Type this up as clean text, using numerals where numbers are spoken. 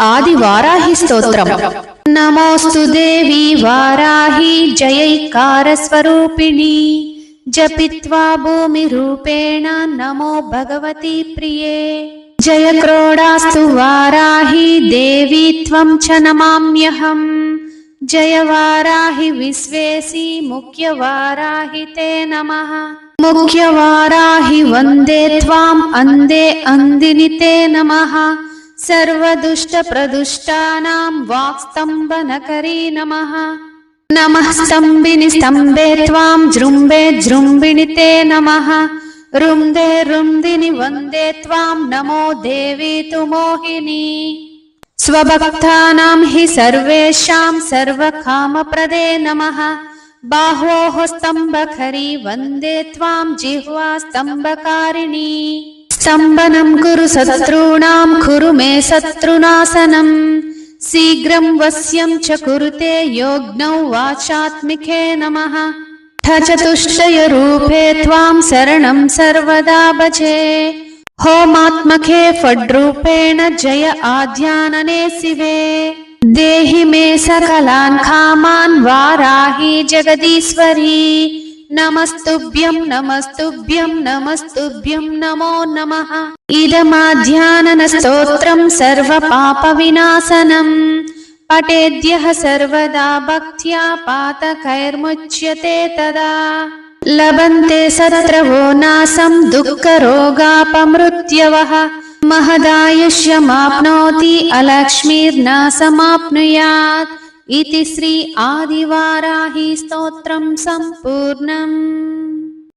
ఆదివారాహి స్తోత్రం. నమోస్తు దేవి వారాహి జయైకార స్వరూపిణి జపిత్వా భూమి రూపేణ నమో భగవతి ప్రియే. జయ క్రోడాస్తు వారాహి దేవి త్వం చ నమామ్యహం. జయ వారాహి విశ్వేసి ముఖ్య వారాహి తే నమః. ముఖ్య వారాహి వందే త్వాం అందే అందిని తే నమః. సర్వదుష్ట ప్రదుష్టానాం వాక్స్తంభనకరీ నమః. నమః స్తంభిని స్తంభే త్వాం జృంభే జృంభిణి తే నమః. రుందే రుందిని వందే త్వాం నమో దేవి తు మోహిని. స్వభక్తానాం హి సర్వేషాం సర్వకామప్రదే నమః. బాహోః స్తంభకరీ వందే త్వాం జిహ్వా స్తంభకారిణి. స్తంభనం కురు శత్రూణాం కురు మే శత్రునాశనం. శీఘ్రం వశ్యం చ కురుతే యోగ్నౌ వాచాత్మికే నమః. చతుష్టయ రూపే త్వాం శరణం సర్వదా భజే. హోమాత్మకే ఫడ్రూపేణ జయ ఆధ్యాననే శివే. దేహి మే సకలాన్ కామాన్ వారాహి జగదీశ్వరి. నమస్తుభ్యం నమస్తుభ్యం నమస్తుభ్యం నమో నమః. ఇదమాధ్యానన స్తోత్రం సర్వ పాప వినాశనం. పఠేద్యః సర్వదా భక్త్యా పాతకైర్ముచ్యతే తదా. లభంతే శత్రవో నాశం దుఃఖరోగాపమృత్యవః. మహదాయుష్యమాప్నోతి అలక్ష్మీర్నాశమాప్నుయాత్. इति श्री आदिवाराही स्तोत्रं सम्पूर्णम्।